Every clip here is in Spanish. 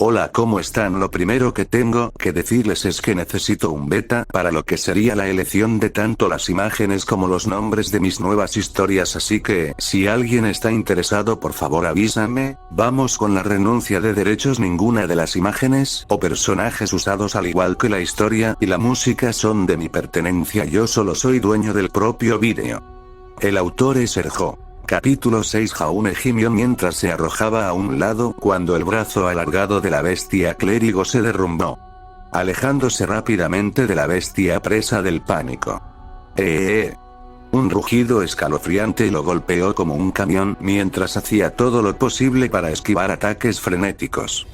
Hola, ¿cómo están? Lo primero que tengo que decirles es que necesito un beta para lo que sería la elección de tanto las imágenes como los nombres de mis nuevas historias, así que, si alguien está interesado por favor avísame. Vamos con la renuncia de derechos. Ninguna de las imágenes o personajes usados al igual que la historia y la música son de mi pertenencia, yo solo soy dueño del propio vídeo. El autor es Sergio. Capítulo 6. Jaune gimió mientras se arrojaba a un lado cuando el brazo alargado de la bestia clérigo se derrumbó, alejándose rápidamente de la bestia presa del pánico. Un rugido escalofriante lo golpeó como un camión mientras hacía todo lo posible para esquivar ataques frenéticos.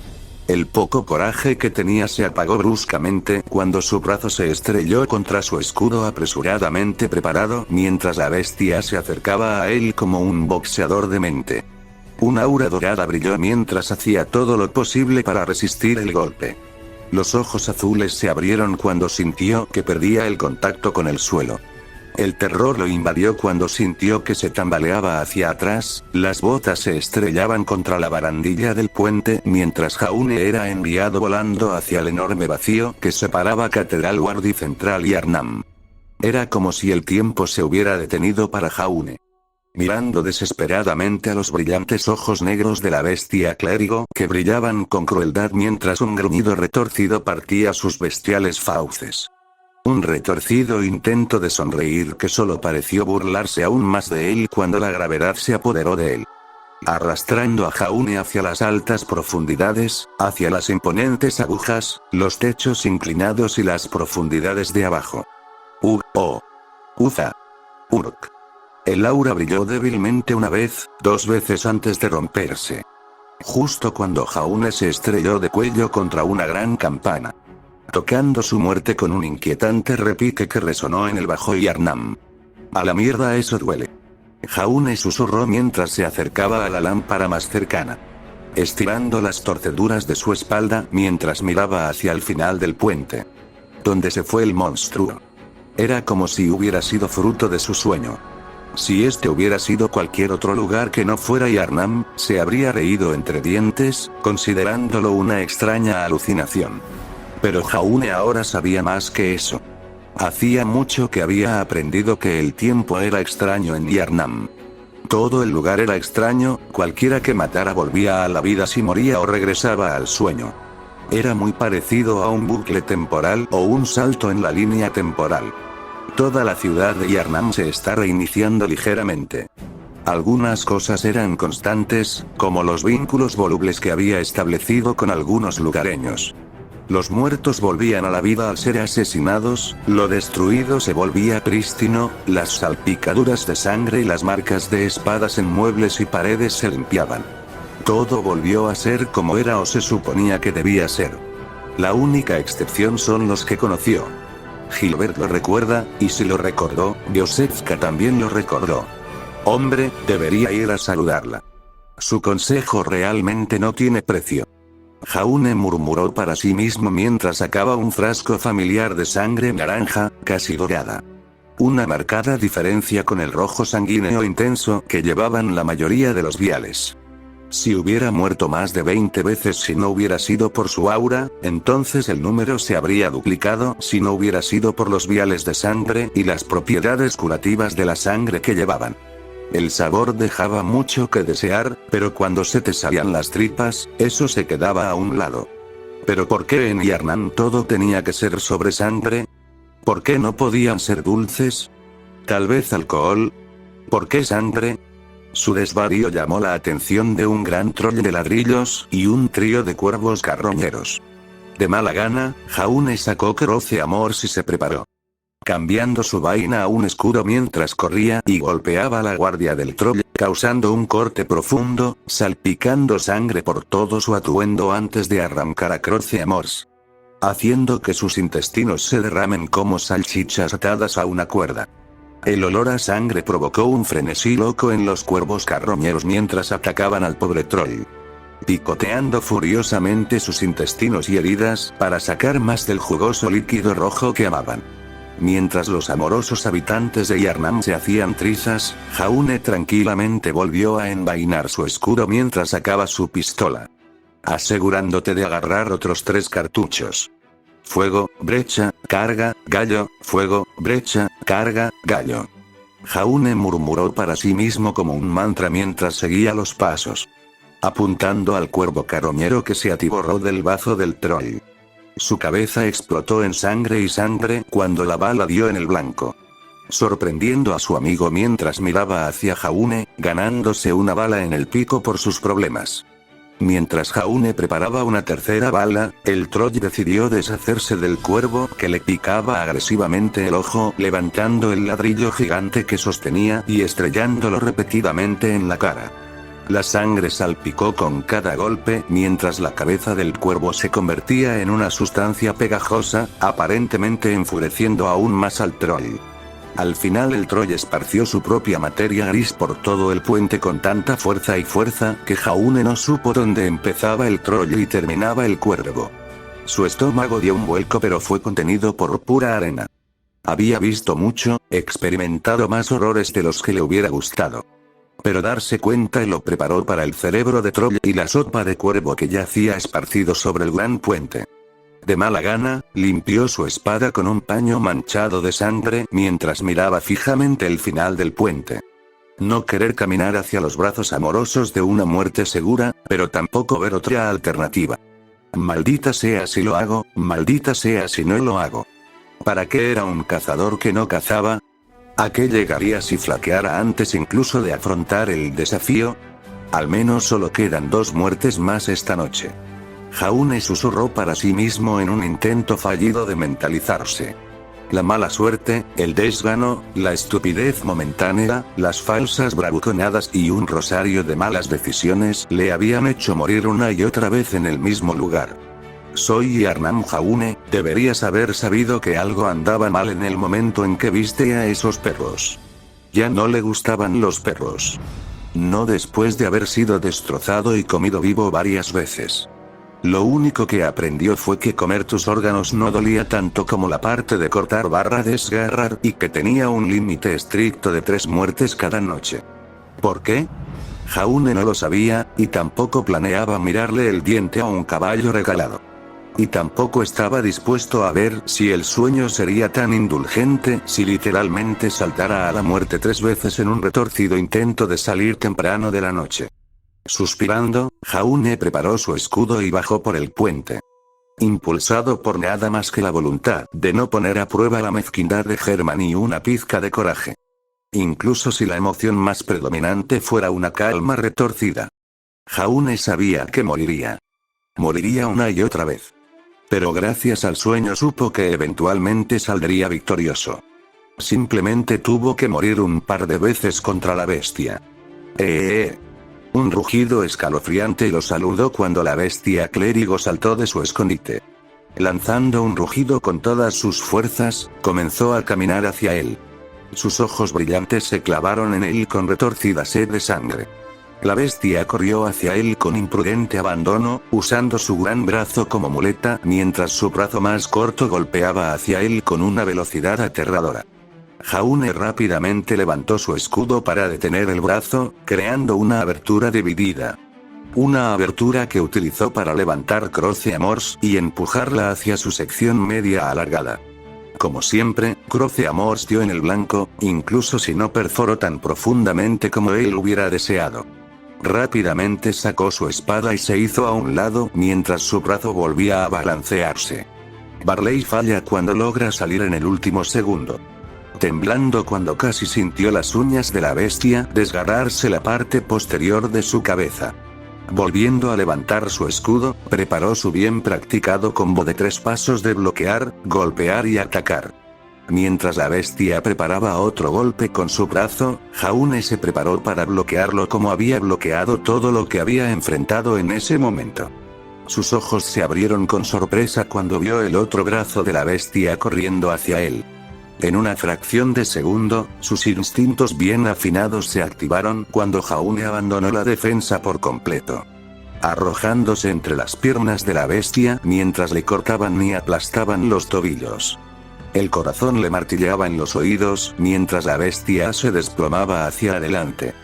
El poco coraje que tenía se apagó bruscamente cuando su brazo se estrelló contra su escudo apresuradamente preparado mientras la bestia se acercaba a él como un boxeador demente. Un aura dorada brilló mientras hacía todo lo posible para resistir el golpe. Los ojos azules se abrieron cuando sintió que perdía el contacto con el suelo. El terror lo invadió cuando sintió que se tambaleaba hacia atrás, las botas se estrellaban contra la barandilla del puente mientras Jaune era enviado volando hacia el enorme vacío que separaba Catedral Guardi Central y Arnhem. Era como si el tiempo se hubiera detenido para Jaune. Mirando desesperadamente a los brillantes ojos negros de la bestia clérigo que brillaban con crueldad mientras un gruñido retorcido partía sus bestiales fauces. Un retorcido intento de sonreír que solo pareció burlarse aún más de él cuando la gravedad se apoderó de él, arrastrando a Jaune hacia las altas profundidades, hacia las imponentes agujas, los techos inclinados y las profundidades de abajo. Uza. Urk. El aura brilló débilmente una vez, dos veces antes de romperse. Justo cuando Jaune se estrelló de cuello contra una gran campana, tocando su muerte con un inquietante repique que resonó en el bajo y Arnhem. A la mierda, eso duele. Jaune susurró mientras se acercaba a la lámpara más cercana, estirando las torceduras de su espalda mientras miraba hacia el final del puente, donde se fue el monstruo. Era como si hubiera sido fruto de su sueño. Si este hubiera sido cualquier otro lugar que no fuera Arnhem, se habría reído entre dientes, considerándolo una extraña alucinación. Pero Jaune ahora sabía más que eso. Hacía mucho que había aprendido que el tiempo era extraño en Arnhem. Todo el lugar era extraño, cualquiera que matara volvía a la vida si moría o regresaba al sueño. Era muy parecido a un bucle temporal o un salto en la línea temporal. Toda la ciudad de Arnhem se está reiniciando ligeramente. Algunas cosas eran constantes, como los vínculos volubles que había establecido con algunos lugareños. Los muertos volvían a la vida al ser asesinados, lo destruido se volvía prístino, las salpicaduras de sangre y las marcas de espadas en muebles y paredes se limpiaban. Todo volvió a ser como era o se suponía que debía ser. La única excepción son los que conoció. Gilbert lo recuerda, y si lo recordó, Josefka también lo recordó. Hombre, debería ir a saludarla. Su consejo realmente no tiene precio. Jaune murmuró para sí mismo mientras sacaba un frasco familiar de sangre naranja, casi dorada. Una marcada diferencia con el rojo sanguíneo intenso que llevaban la mayoría de los viales. Si hubiera muerto más de 20 veces si no hubiera sido por su aura, entonces el número se habría duplicado si no hubiera sido por los viales de sangre y las propiedades curativas de la sangre que llevaban. El sabor dejaba mucho que desear, pero cuando se te salían las tripas, eso se quedaba a un lado. ¿Pero por qué en Arnhem todo tenía que ser sobre sangre? ¿Por qué no podían ser dulces? ¿Tal vez alcohol? ¿Por qué sangre? Su desvarío llamó la atención de un gran troll de ladrillos y un trío de cuervos carroñeros. De mala gana, Jaune sacó Croce Amors y se preparó, cambiando su vaina a un escudo mientras corría y golpeaba a la guardia del troll, causando un corte profundo, salpicando sangre por todo su atuendo antes de arrancar a Croce Amors, haciendo que sus intestinos se derramen como salchichas atadas a una cuerda. El olor a sangre provocó un frenesí loco en los cuervos carroñeros mientras atacaban al pobre troll, picoteando furiosamente sus intestinos y heridas para sacar más del jugoso líquido rojo que amaban. Mientras los amorosos habitantes de Arnhem se hacían trizas, Jaune tranquilamente volvió a envainar su escudo mientras sacaba su pistola. asegurándote de agarrar otros 3 cartuchos. Fuego, brecha, carga, gallo, fuego, brecha, carga, gallo. Jaune murmuró para sí mismo como un mantra mientras seguía los pasos, apuntando al cuervo carroñero que se atiborró del bazo del troll. Su cabeza explotó en sangre y sangre cuando la bala dio en el blanco, sorprendiendo a su amigo mientras miraba hacia Jaune, ganándose una bala en el pico por sus problemas. Mientras Jaune preparaba una tercera bala, el troll decidió deshacerse del cuervo que le picaba agresivamente el ojo, levantando el ladrillo gigante que sostenía y estrellándolo repetidamente en la cara. La sangre salpicó con cada golpe mientras la cabeza del cuervo se convertía en una sustancia pegajosa, aparentemente enfureciendo aún más al troll. Al final el troll esparció su propia materia gris por todo el puente con tanta fuerza que Jaune no supo dónde empezaba el troll y terminaba el cuervo. Su estómago dio un vuelco pero fue contenido por pura arena. Había visto mucho, experimentado más horrores de los que le hubiera gustado. Pero darse cuenta lo preparó para el cerebro de troll y la sopa de cuervo que yacía esparcido sobre el gran puente. De mala gana, limpió su espada con un paño manchado de sangre mientras miraba fijamente el final del puente. No querer caminar hacia los brazos amorosos de una muerte segura, pero tampoco ver otra alternativa. Maldita sea si lo hago, maldita sea si no lo hago. ¿Para qué era un cazador que no cazaba? ¿A qué llegaría si flaqueara antes incluso de afrontar el desafío? Al menos solo quedan 2 muertes más esta noche. Jaune susurró para sí mismo en un intento fallido de mentalizarse. La mala suerte, el desgano, la estupidez momentánea, las falsas bravuconadas y un rosario de malas decisiones le habían hecho morir una y otra vez en el mismo lugar. Soy Arnam Jaune, deberías haber sabido que algo andaba mal en el momento en que viste a esos perros. Ya no le gustaban los perros. No después de haber sido destrozado y comido vivo varias veces. Lo único que aprendió fue que comer tus órganos no dolía tanto como la parte de cortar / desgarrar y que tenía un límite estricto de 3 muertes cada noche. ¿Por qué? Jaune no lo sabía, y tampoco planeaba mirarle el diente a un caballo regalado. Y tampoco estaba dispuesto a ver si el sueño sería tan indulgente si literalmente saltara a la muerte 3 veces en un retorcido intento de salir temprano de la noche. Suspirando, Jaune preparó su escudo y bajó por el puente. Impulsado por nada más que la voluntad de no poner a prueba la mezquindad de Herman y una pizca de coraje. Incluso si la emoción más predominante fuera una calma retorcida. Jaune sabía que moriría. Moriría una y otra vez. Pero gracias al sueño supo que eventualmente saldría victorioso. Simplemente tuvo que morir un par de veces contra la bestia. Un rugido escalofriante lo saludó cuando la bestia clérigo saltó de su escondite. Lanzando un rugido con todas sus fuerzas, comenzó a caminar hacia él. Sus ojos brillantes se clavaron en él con retorcida sed de sangre. La bestia corrió hacia él con imprudente abandono, usando su gran brazo como muleta mientras su brazo más corto golpeaba hacia él con una velocidad aterradora. Jaune rápidamente levantó su escudo para detener el brazo, creando una abertura dividida. Una abertura que utilizó para levantar Croce-Amors y empujarla hacia su sección media alargada. Como siempre, Croce-Amors dio en el blanco, incluso si no perforó tan profundamente como él hubiera deseado. Rápidamente sacó su espada y se hizo a un lado mientras su brazo volvía a balancearse. Barley falla cuando logra salir en el último segundo. Temblando cuando casi sintió las uñas de la bestia desgarrarse la parte posterior de su cabeza. Volviendo a levantar su escudo, preparó su bien practicado combo de 3 pasos de bloquear, golpear y atacar. Mientras la bestia preparaba otro golpe con su brazo, Jaune se preparó para bloquearlo como había bloqueado todo lo que había enfrentado en ese momento. Sus ojos se abrieron con sorpresa cuando vio el otro brazo de la bestia corriendo hacia él. En una fracción de segundo, sus instintos bien afinados se activaron cuando Jaune abandonó la defensa por completo. Arrojándose entre las piernas de la bestia mientras le cortaban y aplastaban los tobillos. El corazón le martilleaba en los oídos mientras la bestia se desplomaba hacia adelante.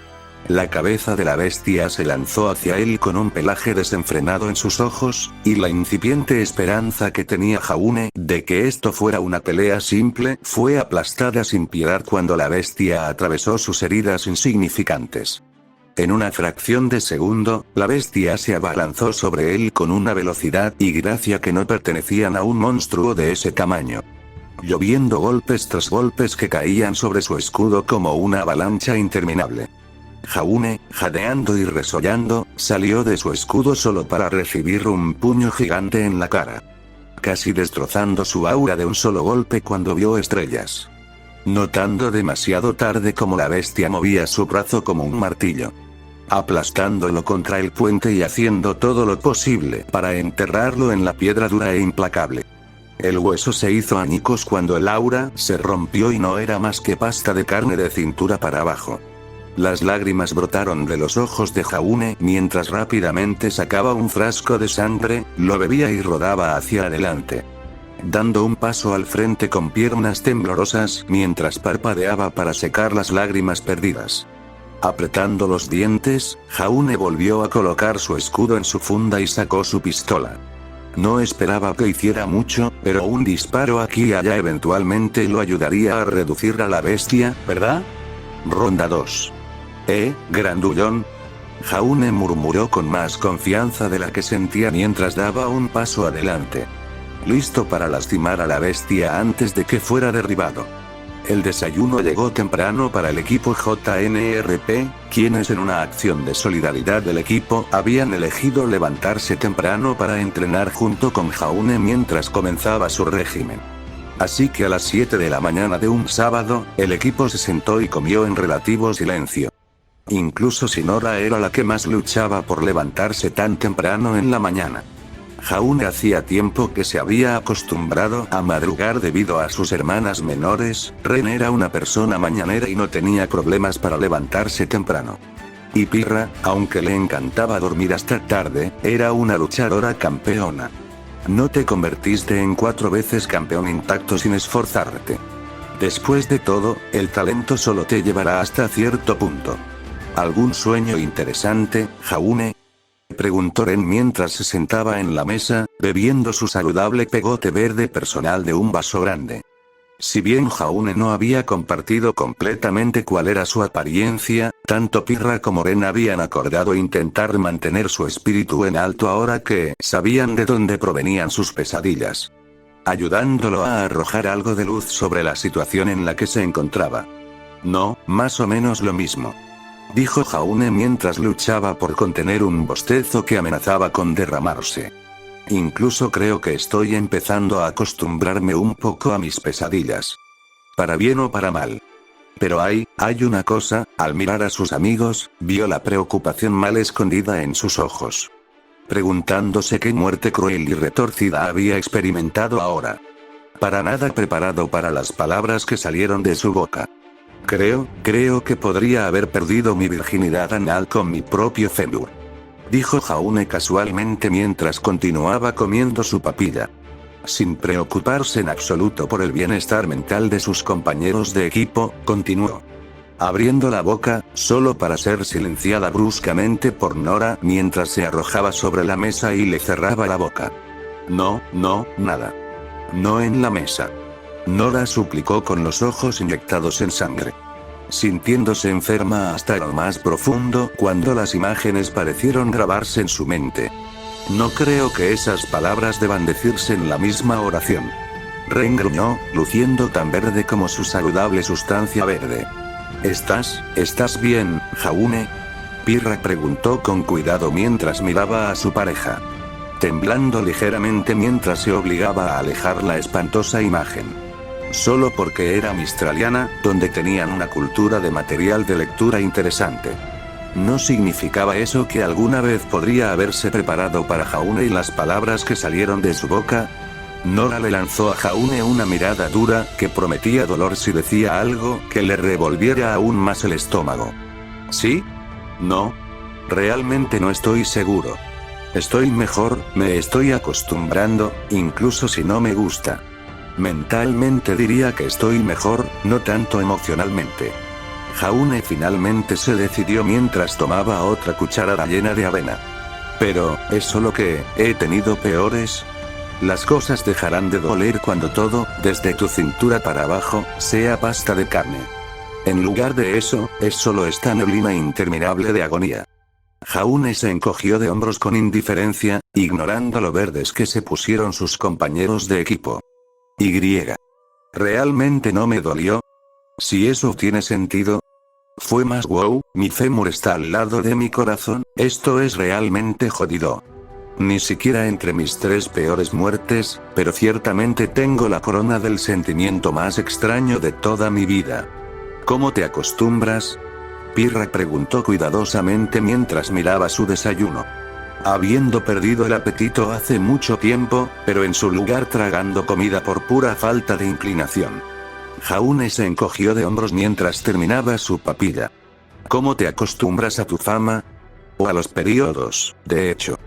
La cabeza de la bestia se lanzó hacia él con un pelaje desenfrenado en sus ojos, y la incipiente esperanza que tenía Jaune de que esto fuera una pelea simple fue aplastada sin piedad cuando la bestia atravesó sus heridas insignificantes. En una fracción de segundo, la bestia se abalanzó sobre él con una velocidad y gracia que no pertenecían a un monstruo de ese tamaño. Lloviendo golpes tras golpes que caían sobre su escudo como una avalancha interminable. Jaune, jadeando y resollando, salió de su escudo solo para recibir un puño gigante en la cara. Casi destrozando su aura de un solo golpe cuando vio estrellas. Notando demasiado tarde cómo la bestia movía su brazo como un martillo. Aplastándolo contra el puente y haciendo todo lo posible para enterrarlo en la piedra dura e implacable. El hueso se hizo añicos cuando el aura se rompió y no era más que pasta de carne de cintura para abajo. Las lágrimas brotaron de los ojos de Jaune mientras rápidamente sacaba un frasco de sangre, lo bebía y rodaba hacia adelante. Dando un paso al frente con piernas temblorosas mientras parpadeaba para secar las lágrimas perdidas. Apretando los dientes, Jaune volvió a colocar su escudo en su funda y sacó su pistola. No esperaba que hiciera mucho, pero un disparo aquí y allá eventualmente lo ayudaría a reducir a la bestia, ¿verdad? Ronda 2. Grandullón. Jaune murmuró con más confianza de la que sentía mientras daba un paso adelante. Listo para lastimar a la bestia antes de que fuera derribado. El desayuno llegó temprano para el equipo JNRP, quienes en una acción de solidaridad del equipo habían elegido levantarse temprano para entrenar junto con Jaune mientras comenzaba su régimen. Así que a las 7 de la mañana de un sábado, el equipo se sentó y comió en relativo silencio. Incluso si Nora era la que más luchaba por levantarse tan temprano en la mañana. Jaune hacía tiempo que se había acostumbrado a madrugar debido a sus hermanas menores. Ren era una persona mañanera y no tenía problemas para levantarse temprano. Y Pirra, aunque le encantaba dormir hasta tarde, era una luchadora campeona. No te convertiste en 4 veces campeón intacto sin esforzarte. Después de todo, el talento solo te llevará hasta cierto punto. ¿Algún sueño interesante, Jaune? Preguntó Ren mientras se sentaba en la mesa, bebiendo su saludable pegote verde personal de un vaso grande. Si bien Jaune no había compartido completamente cuál era su apariencia, tanto Pirra como Ren habían acordado intentar mantener su espíritu en alto ahora que sabían de dónde provenían sus pesadillas. Ayudándolo a arrojar algo de luz sobre la situación en la que se encontraba. No, más o menos lo mismo. Dijo Jaune mientras luchaba por contener un bostezo que amenazaba con derramarse. Incluso creo que estoy empezando a acostumbrarme un poco a mis pesadillas. Para bien o para mal. Pero hay una cosa, al mirar a sus amigos, vio la preocupación mal escondida en sus ojos. Preguntándose qué muerte cruel y retorcida había experimentado ahora. Para nada preparado para las palabras que salieron de su boca. Creo que podría haber perdido mi virginidad anal con mi propio fémur. Dijo Jaune casualmente mientras continuaba comiendo su papilla. Sin preocuparse en absoluto por el bienestar mental de sus compañeros de equipo, continuó. Abriendo la boca, solo para ser silenciada bruscamente por Nora mientras se arrojaba sobre la mesa y le cerraba la boca. No, nada. No en la mesa. Nora suplicó con los ojos inyectados en sangre. Sintiéndose enferma hasta lo más profundo cuando las imágenes parecieron grabarse en su mente. No creo que esas palabras deban decirse en la misma oración. Ren gruñó, luciendo tan verde como su saludable sustancia verde. ¿Estás bien, Jaune? Pirra preguntó con cuidado mientras miraba a su pareja. Temblando ligeramente mientras se obligaba a alejar la espantosa imagen. Solo porque era mistraliana, donde tenían una cultura de material de lectura interesante. ¿No significaba eso que alguna vez podría haberse preparado para Jaune y las palabras que salieron de su boca? Nora le lanzó a Jaune una mirada dura, que prometía dolor si decía algo que le revolviera aún más el estómago. ¿Sí? No. Realmente no estoy seguro. Estoy mejor, me estoy acostumbrando, incluso si no me gusta. Mentalmente diría que estoy mejor, no tanto emocionalmente. Jaune finalmente se decidió mientras tomaba otra cucharada llena de avena. Pero, ¿es solo que he tenido peores? Las cosas dejarán de doler cuando todo, desde tu cintura para abajo, sea pasta de carne. En lugar de eso, es solo esta neblina interminable de agonía. Jaune se encogió de hombros con indiferencia, ignorando lo verdes que se pusieron sus compañeros de equipo. ¿Realmente no me dolió? Si eso tiene sentido. Fue más wow, mi fémur está al lado de mi corazón, esto es realmente jodido. Ni siquiera entre mis 3 peores muertes, pero ciertamente tengo la corona del sentimiento más extraño de toda mi vida. ¿Cómo te acostumbras? Pirra preguntó cuidadosamente mientras miraba su desayuno. Habiendo perdido el apetito hace mucho tiempo, pero en su lugar tragando comida por pura falta de inclinación. Jaune se encogió de hombros mientras terminaba su papilla. ¿Cómo te acostumbras a tu fama? O a los periodos, de hecho.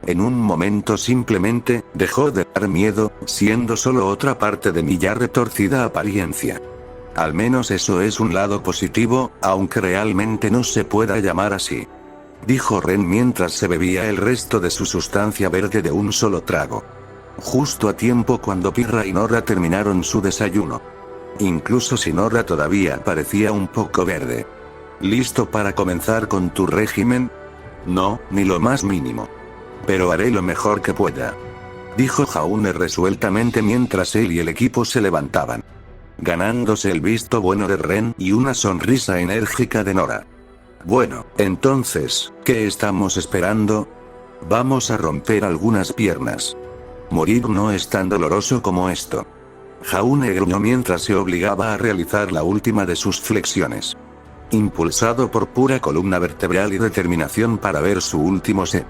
En un momento simplemente, dejó de dar miedo, siendo solo otra parte de mi ya retorcida apariencia. Al menos eso es un lado positivo, aunque realmente no se pueda llamar así. Dijo Ren mientras se bebía el resto de su sustancia verde de un solo trago. Justo a tiempo cuando Pirra y Nora terminaron su desayuno. Incluso si Nora todavía parecía un poco verde. ¿Listo para comenzar con tu régimen? No, ni lo más mínimo. Pero haré lo mejor que pueda. Dijo Jaune resueltamente mientras él y el equipo se levantaban. Ganándose el visto bueno de Ren y una sonrisa enérgica de Nora. Bueno, entonces, ¿qué estamos esperando? Vamos a romper algunas piernas. Morir no es tan doloroso como esto. Jaune gruñó mientras se obligaba a realizar la última de sus flexiones. Impulsado por pura columna vertebral y determinación para ver su último set.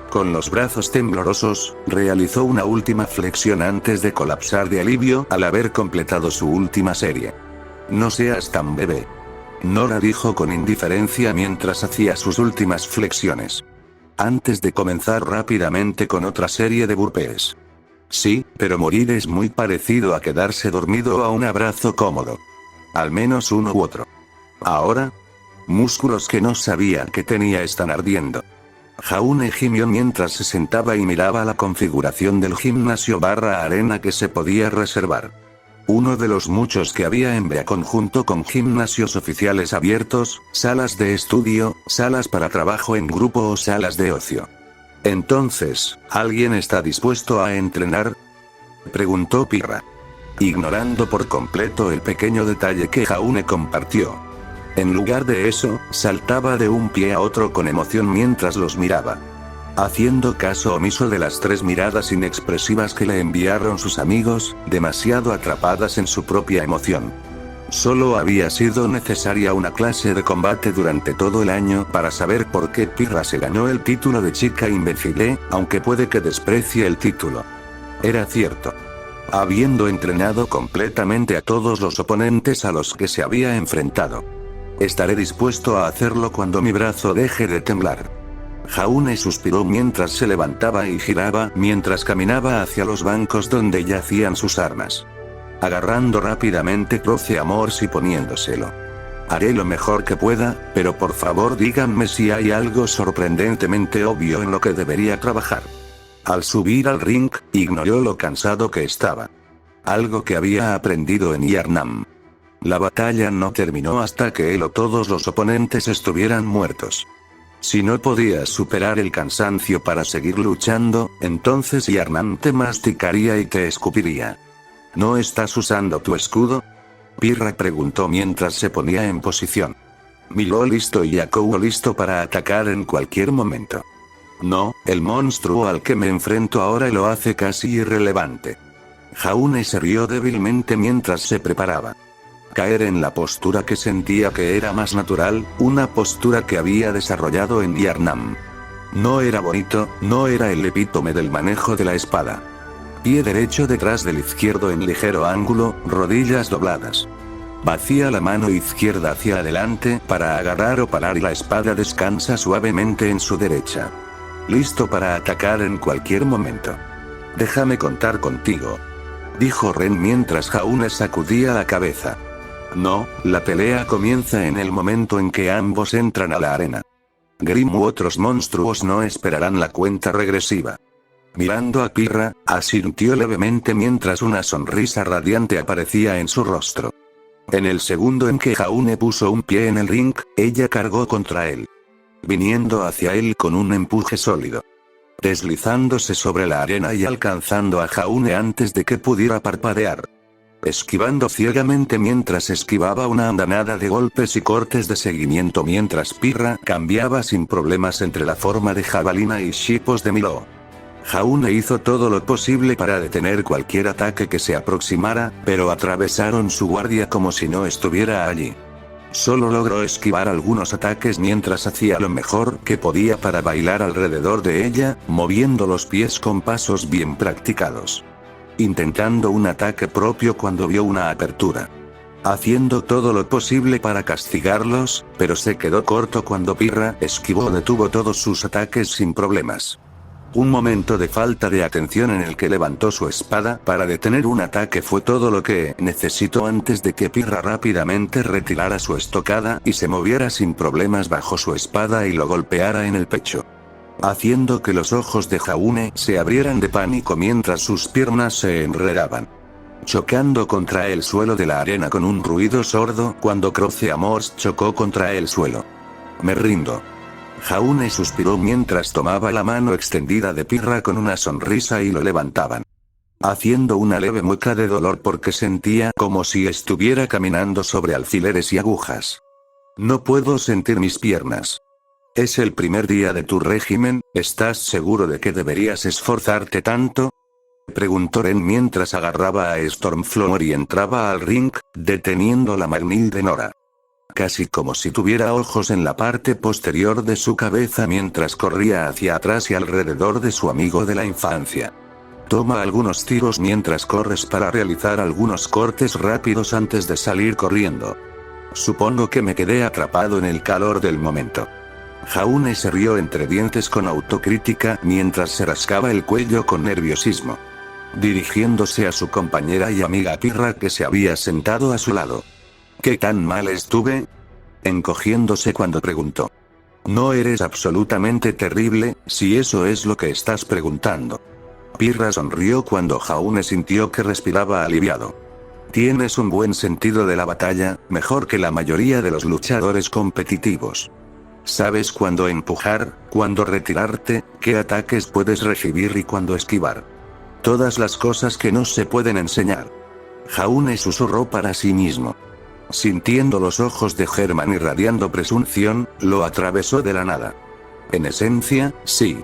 Con los brazos temblorosos, realizó una última flexión antes de colapsar de alivio al haber completado su última serie. No seas tan bebé. Nora dijo con indiferencia mientras hacía sus últimas flexiones. Antes de comenzar rápidamente con otra serie de burpees. Sí, pero morir es muy parecido a quedarse dormido o a un abrazo cómodo. Al menos uno u otro. Ahora, músculos que no sabía que tenía están ardiendo. Jaune gimió mientras se sentaba y miraba la configuración del gimnasio barra arena que se podía reservar. Uno de los muchos que había en Beacon junto con gimnasios oficiales abiertos, salas de estudio, salas para trabajo en grupo o salas de ocio. Entonces, ¿alguien está dispuesto a entrenar? Preguntó Pirra. Ignorando por completo el pequeño detalle que Jaune compartió. En lugar de eso, saltaba de un pie a otro con emoción mientras los miraba. Haciendo caso omiso de las 3 miradas inexpresivas que le enviaron sus amigos, demasiado atrapadas en su propia emoción. Solo había sido necesaria una clase de combate durante todo el año para saber por qué Pirra se ganó el título de chica imbécile, aunque puede que desprecie el título. Era cierto. Habiendo entrenado completamente a todos los oponentes a los que se había enfrentado. Estaré dispuesto a hacerlo cuando mi brazo deje de temblar. Jaune suspiró mientras se levantaba y giraba mientras caminaba hacia los bancos donde yacían sus armas. Agarrando rápidamente Croce Amors y poniéndoselo. Haré lo mejor que pueda, pero por favor díganme si hay algo sorprendentemente obvio en lo que debería trabajar. Al subir al ring, ignoró lo cansado que estaba. Algo que había aprendido en Yarnam. La batalla no terminó hasta que él o todos los oponentes estuvieran muertos. Si no podías superar el cansancio para seguir luchando, entonces Yarnam te masticaría y te escupiría. ¿No estás usando tu escudo? Pirra preguntó mientras se ponía en posición. Milo listo y Yakou listo para atacar en cualquier momento. No, el monstruo al que me enfrento ahora lo hace casi irrelevante. Jaune se rió débilmente mientras se preparaba. Caer en la postura que sentía que era más natural, una postura que había desarrollado en Yarnam. No era bonito, no era el epítome del manejo de la espada. Pie derecho detrás del izquierdo en ligero ángulo, rodillas dobladas. Vacía la mano izquierda hacia adelante para agarrar o parar y la espada descansa suavemente en su derecha. Listo para atacar en cualquier momento. Déjame contar contigo. Dijo Ren mientras Jaune sacudía la cabeza. No, la pelea comienza en el momento en que ambos entran a la arena. Grim u otros monstruos no esperarán la cuenta regresiva. Mirando a Pirra, asintió levemente mientras una sonrisa radiante aparecía en su rostro. En el segundo en que Jaune puso un pie en el ring, ella cargó contra él, viniendo hacia él con un empuje sólido, deslizándose sobre la arena y alcanzando a Jaune antes de que pudiera parpadear, esquivando ciegamente mientras esquivaba una andanada de golpes y cortes de seguimiento mientras Pirra cambiaba sin problemas entre la forma de jabalina y shipos de Milo. Jaune hizo todo lo posible para detener cualquier ataque que se aproximara, pero atravesaron su guardia como si no estuviera allí. Solo logró esquivar algunos ataques mientras hacía lo mejor que podía para bailar alrededor de ella, moviendo los pies con pasos bien practicados, intentando un ataque propio cuando vio una apertura, haciendo todo lo posible para castigarlos, pero se quedó corto cuando Pirra esquivó o detuvo todos sus ataques sin problemas. Un momento de falta de atención en el que levantó su espada para detener un ataque fue todo lo que necesitó antes de que Pirra rápidamente retirara su estocada y se moviera sin problemas bajo su espada y lo golpeara en el pecho, haciendo que los ojos de Jaune se abrieran de pánico mientras sus piernas se enredaban, chocando contra el suelo de la arena con un ruido sordo cuando Croce Amors chocó contra el suelo. Me rindo. Jaune suspiró mientras tomaba la mano extendida de Pirra con una sonrisa y lo levantaban, haciendo una leve mueca de dolor porque sentía como si estuviera caminando sobre alfileres y agujas. No puedo sentir mis piernas. Es el primer día de tu régimen, ¿estás seguro de que deberías esforzarte tanto?, preguntó Ren mientras agarraba a Stormflower y entraba al ring, deteniendo la Magnil de Nora, casi como si tuviera ojos en la parte posterior de su cabeza mientras corría hacia atrás y alrededor de su amigo de la infancia. Toma algunos tiros mientras corres para realizar algunos cortes rápidos antes de salir corriendo. Supongo que me quedé atrapado en el calor del momento. Jaune se rió entre dientes con autocrítica mientras se rascaba el cuello con nerviosismo, dirigiéndose a su compañera y amiga Pirra que se había sentado a su lado. ¿Qué tan mal estuve?, encogiéndose cuando preguntó. No eres absolutamente terrible, si eso es lo que estás preguntando. Pirra sonrió cuando Jaune sintió que respiraba aliviado. Tienes un buen sentido de la batalla, mejor que la mayoría de los luchadores competitivos. Sabes cuándo empujar, cuándo retirarte, qué ataques puedes recibir y cuándo esquivar. Todas las cosas que no se pueden enseñar. Jaune susurró para sí mismo. Sintiendo los ojos de Herman irradiando presunción, lo atravesó de la nada. En esencia, sí.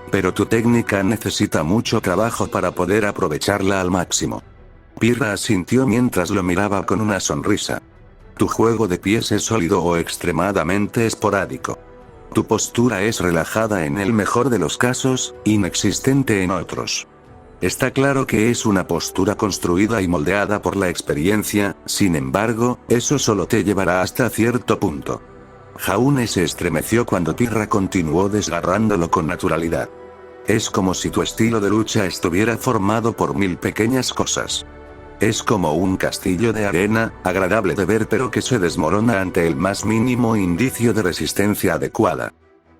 Pero tu técnica necesita mucho trabajo para poder aprovecharla al máximo. Pirra asintió mientras lo miraba con una sonrisa. Tu juego de pies es sólido o extremadamente esporádico. Tu postura es relajada en el mejor de los casos, inexistente en otros. Está claro que es una postura construida y moldeada por la experiencia, sin embargo, eso solo te llevará hasta cierto punto. Jaune se estremeció cuando Pirra continuó desgarrándolo con naturalidad. Es como si tu estilo de lucha estuviera formado por 1000 pequeñas cosas. Es como un castillo de arena, agradable de ver pero que se desmorona ante el más mínimo indicio de resistencia adecuada.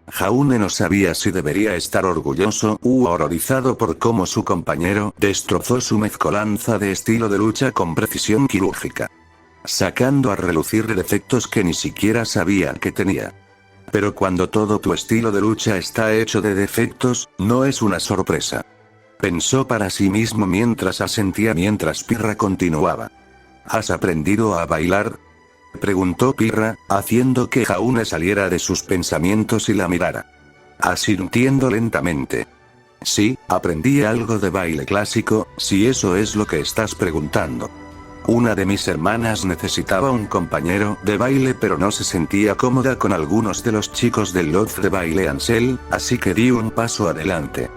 Jaune no sabía si debería estar orgulloso u horrorizado por cómo su compañero destrozó su mezcolanza de estilo de lucha con precisión quirúrgica, sacando a relucir defectos que ni siquiera sabía que tenía. Pero cuando todo tu estilo de lucha está hecho de defectos, no es una sorpresa. Pensó para sí mismo mientras asentía mientras Pirra continuaba. ¿Has aprendido a bailar?, preguntó Pirra, haciendo que Jaune saliera de sus pensamientos y la mirara, asintiendo lentamente. Sí, aprendí algo de baile clásico, si eso es lo que estás preguntando. Una de mis hermanas necesitaba un compañero de baile pero no se sentía cómoda con algunos de los chicos del Lodge de baile Ansel, así que di un paso adelante.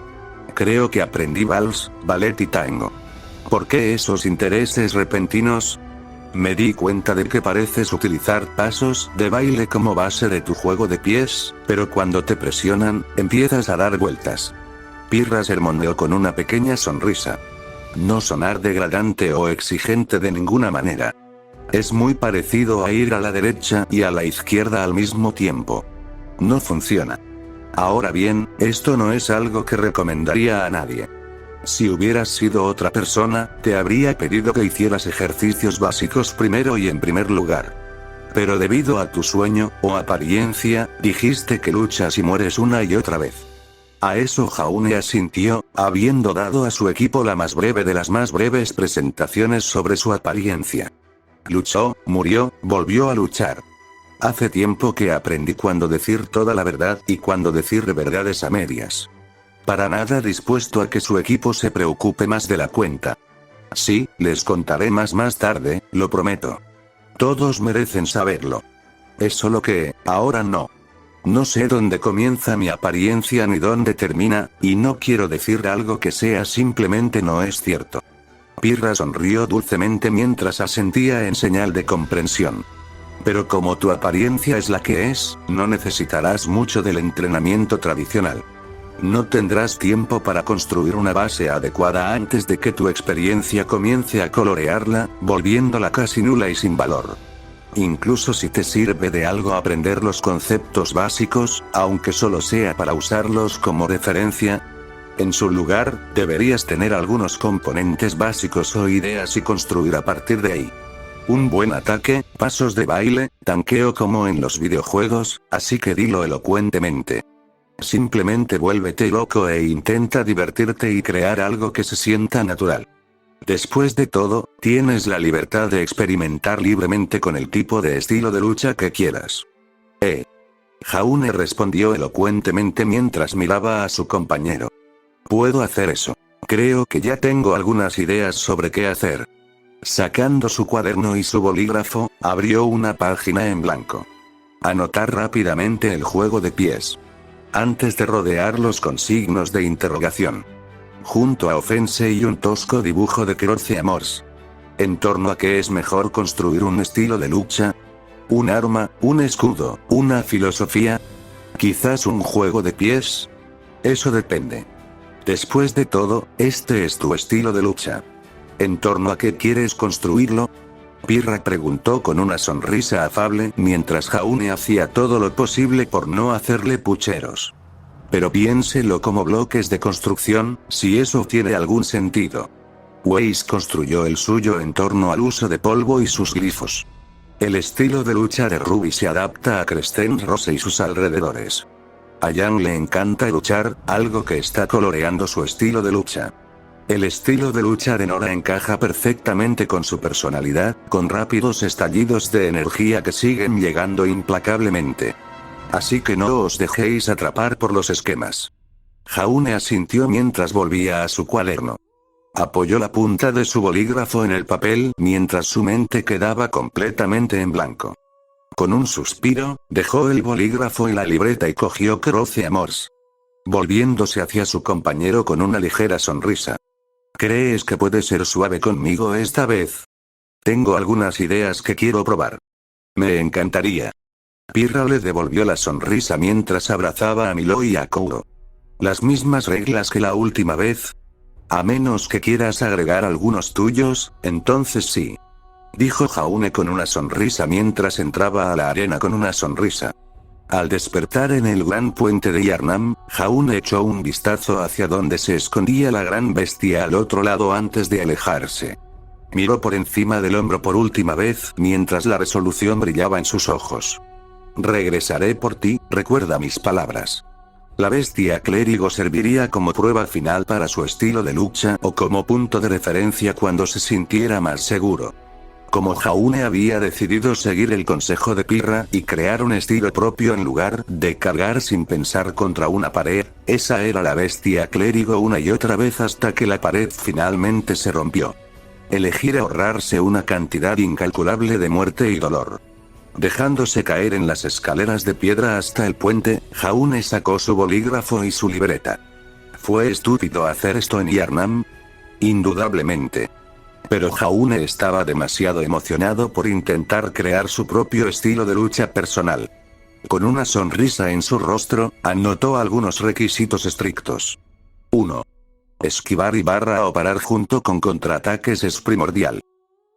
Creo que aprendí vals, ballet y tango. ¿Por qué esos intereses repentinos? Me di cuenta de que pareces utilizar pasos de baile como base de tu juego de pies, pero cuando te presionan, empiezas a dar vueltas. Pirra sermoneó con una pequeña sonrisa. No sonar degradante o exigente de ninguna manera. Es muy parecido a ir a la derecha y a la izquierda al mismo tiempo. No funciona. Ahora bien, esto no es algo que recomendaría a nadie. Si hubieras sido otra persona, te habría pedido que hicieras ejercicios básicos primero y en primer lugar. Pero debido a tu sueño, o apariencia, dijiste que luchas y mueres una y otra vez. A eso Jaune asintió, habiendo dado a su equipo la más breve de las más breves presentaciones sobre su apariencia. Luchó, murió, volvió a luchar. Hace tiempo que aprendí cuándo decir toda la verdad y cuándo decir verdades a medias. Para nada dispuesto a que su equipo se preocupe más de la cuenta. Sí, les contaré más tarde, lo prometo. Todos merecen saberlo. Es solo que, ahora no. No sé dónde comienza mi apariencia ni dónde termina, y no quiero decir algo que sea simplemente no es cierto. Pirra sonrió dulcemente mientras asentía en señal de comprensión. Pero como tu apariencia es la que es, no necesitarás mucho del entrenamiento tradicional. No tendrás tiempo para construir una base adecuada antes de que tu experiencia comience a colorearla, volviéndola casi nula y sin valor. Incluso si te sirve de algo aprender los conceptos básicos, aunque solo sea para usarlos como referencia, en su lugar, deberías tener algunos componentes básicos o ideas y construir a partir de ahí. Un buen ataque, pasos de baile, tanqueo como en los videojuegos, así que dilo elocuentemente. Simplemente vuélvete loco e intenta divertirte y crear algo que se sienta natural. Después de todo, tienes la libertad de experimentar libremente con el tipo de estilo de lucha que quieras. Jaune respondió elocuentemente mientras miraba a su compañero. Puedo hacer eso. Creo que ya tengo algunas ideas sobre qué hacer. Sacando su cuaderno y su bolígrafo, abrió una página en blanco. Anotar rápidamente el juego de pies. Antes de rodearlos con signos de interrogación. Junto a Offense y un tosco dibujo de Croce Amors. En torno a qué es mejor construir un estilo de lucha. Un arma, un escudo, una filosofía. Quizás un juego de pies. Eso depende. Después de todo, este es tu estilo de lucha. ¿En torno a qué quieres construirlo? Pirra preguntó con una sonrisa afable mientras Jaune hacía todo lo posible por no hacerle pucheros. Pero piénselo como bloques de construcción, si eso tiene algún sentido. Weiss construyó el suyo en torno al uso de polvo y sus glifos. El estilo de lucha de Ruby se adapta a Crescent Rose y sus alrededores. A Yang le encanta luchar, algo que está coloreando su estilo de lucha. El estilo de lucha de Nora encaja perfectamente con su personalidad, con rápidos estallidos de energía que siguen llegando implacablemente. Así que no os dejéis atrapar por los esquemas. Jaune asintió mientras volvía a su cuaderno. Apoyó la punta de su bolígrafo en el papel mientras su mente quedaba completamente en blanco. Con un suspiro, dejó el bolígrafo y la libreta y cogió Croce Amors. Volviéndose hacia su compañero con una ligera sonrisa. ¿Crees que puedes ser suave conmigo esta vez? Tengo algunas ideas que quiero probar. Me encantaría. Pirra le devolvió la sonrisa mientras abrazaba a Milo y a Kouro. Las mismas reglas que la última vez. A menos que quieras agregar algunos tuyos, entonces sí. Dijo Jaune con una sonrisa mientras entraba a la arena con una sonrisa. Al despertar en el gran puente de Yarnam, Jaune echó un vistazo hacia donde se escondía la gran bestia al otro lado antes de alejarse. Miró por encima del hombro por última vez mientras la resolución brillaba en sus ojos. Regresaré por ti, recuerda mis palabras. La bestia clérigo serviría como prueba final para su estilo de lucha o como punto de referencia cuando se sintiera más seguro. Como Jaune había decidido seguir el consejo de Pirra y crear un estilo propio en lugar de cargar sin pensar contra una pared, esa era la bestia clérigo una y otra vez hasta que la pared finalmente se rompió. Elegir ahorrarse una cantidad incalculable de muerte y dolor. Dejándose caer en las escaleras de piedra hasta el puente, Jaune sacó su bolígrafo y su libreta. ¿Fue estúpido hacer esto en Yarnam? Indudablemente. Pero Jaune estaba demasiado emocionado por intentar crear su propio estilo de lucha personal. Con una sonrisa en su rostro, anotó algunos requisitos estrictos. 1. Esquivar y barra o parar junto con contraataques es primordial.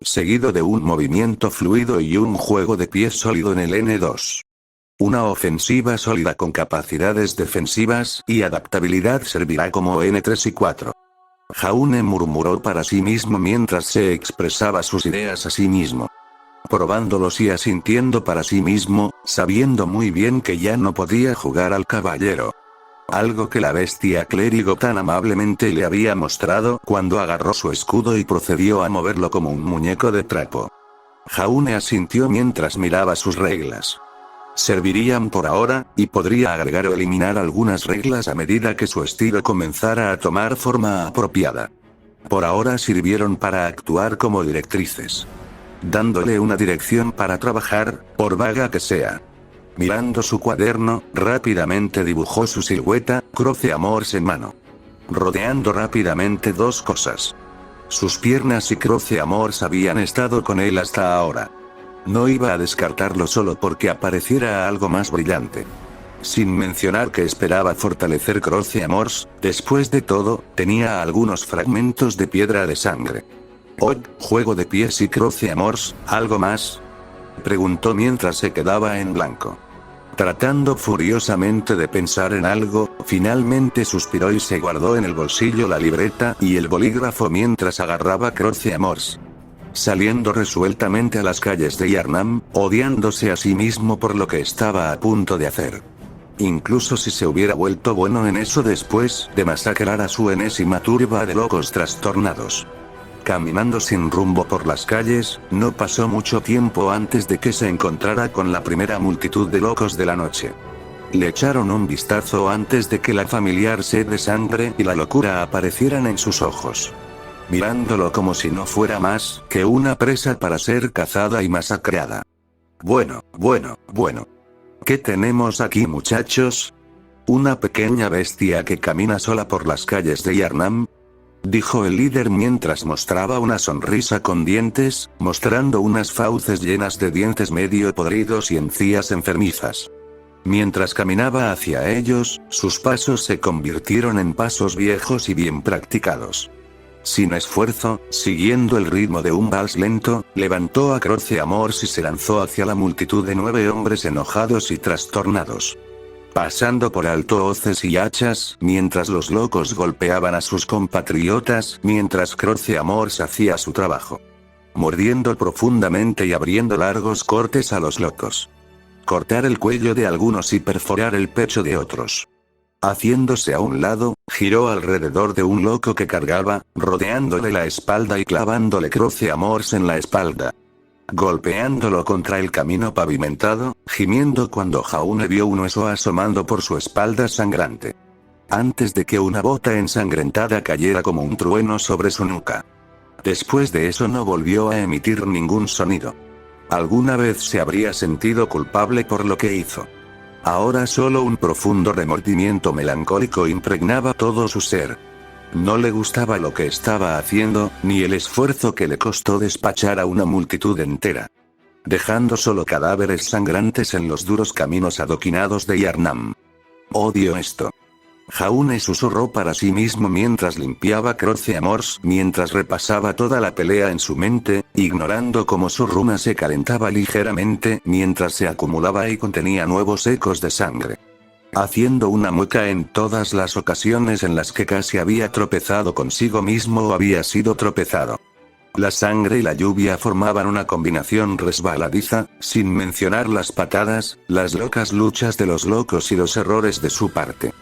seguido de un movimiento fluido y un juego de pies sólido en el N2. Una ofensiva sólida con capacidades defensivas y adaptabilidad servirá como N3 y 4. Jaune murmuró para sí mismo mientras se expresaba sus ideas a sí mismo. Probándolos y asintiendo para sí mismo, sabiendo muy bien que ya no podía jugar al caballero. Algo que la bestia clérigo tan amablemente le había mostrado cuando agarró su escudo y procedió a moverlo como un muñeco de trapo. Jaune asintió mientras miraba sus reglas. Servirían por ahora, y podría agregar o eliminar algunas reglas a medida que su estilo comenzara a tomar forma apropiada. Por ahora sirvieron para actuar como directrices, dándole una dirección para trabajar, por vaga que sea. Mirando su cuaderno, rápidamente dibujó su silueta, Croce Amors en mano. Rodeando rápidamente dos cosas. Sus piernas y Croce Amors habían estado con él hasta ahora. No iba a descartarlo solo porque apareciera algo más brillante. Sin mencionar que esperaba fortalecer Croce Amors, después de todo, tenía algunos fragmentos de piedra de sangre. Juego de pies y Croce Amors, ¿algo más?, preguntó mientras se quedaba en blanco. Tratando furiosamente de pensar en algo, finalmente suspiró y se guardó en el bolsillo la libreta y el bolígrafo mientras agarraba Croce Amors. Saliendo resueltamente a las calles de Yharnam, odiándose a sí mismo por lo que estaba a punto de hacer. Incluso si se hubiera vuelto bueno en eso después de masacrar a su enésima turba de locos trastornados. Caminando sin rumbo por las calles, no pasó mucho tiempo antes de que se encontrara con la primera multitud de locos de la noche. Le echaron un vistazo antes de que la familiar sed de sangre y la locura aparecieran en sus ojos. Mirándolo como si no fuera más que una presa para ser cazada y masacrada. Bueno. ¿Qué tenemos aquí, muchachos? ¿Una pequeña bestia que camina sola por las calles de Yharnam?, dijo el líder mientras mostraba una sonrisa con dientes, mostrando unas fauces llenas de dientes medio podridos y encías enfermizas. Mientras caminaba hacia ellos, sus pasos se convirtieron en pasos viejos y bien practicados. Sin esfuerzo, siguiendo el ritmo de un vals lento, levantó a Croce Amors y se lanzó hacia la multitud de 9 hombres enojados y trastornados. Pasando por alto hoces y hachas, mientras los locos golpeaban a sus compatriotas, mientras Croce Amors hacía su trabajo. Mordiendo profundamente y abriendo largos cortes a los locos. Cortar el cuello de algunos y perforar el pecho de otros. Haciéndose a un lado, giró alrededor de un loco que cargaba, rodeándole la espalda y clavándole Croce Amors en la espalda. Golpeándolo contra el camino pavimentado, gimiendo cuando Jaune vio un hueso asomando por su espalda sangrante. Antes de que una bota ensangrentada cayera como un trueno sobre su nuca. Después de eso no volvió a emitir ningún sonido. Alguna vez se habría sentido culpable por lo que hizo. Ahora solo un profundo remordimiento melancólico impregnaba todo su ser. No le gustaba lo que estaba haciendo, ni el esfuerzo que le costó despachar a una multitud entera. Dejando solo cadáveres sangrantes en los duros caminos adoquinados de Yharnam. Odio esto. Jaune susurró para sí mismo mientras limpiaba Croce Amors, mientras repasaba toda la pelea en su mente, ignorando cómo su runa se calentaba ligeramente mientras se acumulaba y contenía nuevos ecos de sangre. Haciendo una mueca en todas las ocasiones en las que casi había tropezado consigo mismo o había sido tropezado. La sangre y la lluvia formaban una combinación resbaladiza, sin mencionar las patadas, las locas luchas de los locos y los errores de su parte.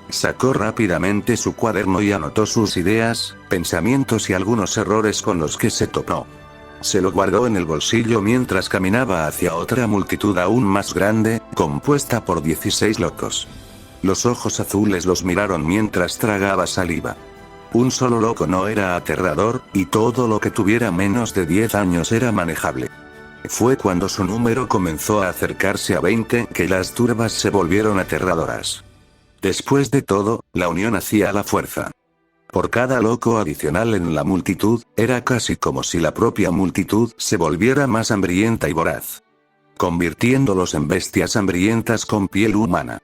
Sacó rápidamente su cuaderno y anotó sus ideas, pensamientos y algunos errores con los que se topó. Se lo guardó en el bolsillo mientras caminaba hacia otra multitud aún más grande, compuesta por 16 locos. Los ojos azules los miraron mientras tragaba saliva. Un solo loco no era aterrador, y todo lo que tuviera menos de 10 años era manejable. Fue cuando su número comenzó a acercarse a 20 que las turbas se volvieron aterradoras. Después de todo, la unión hacía la fuerza. Por cada loco adicional en la multitud, era casi como si la propia multitud se volviera más hambrienta y voraz. Convirtiéndolos en bestias hambrientas con piel humana.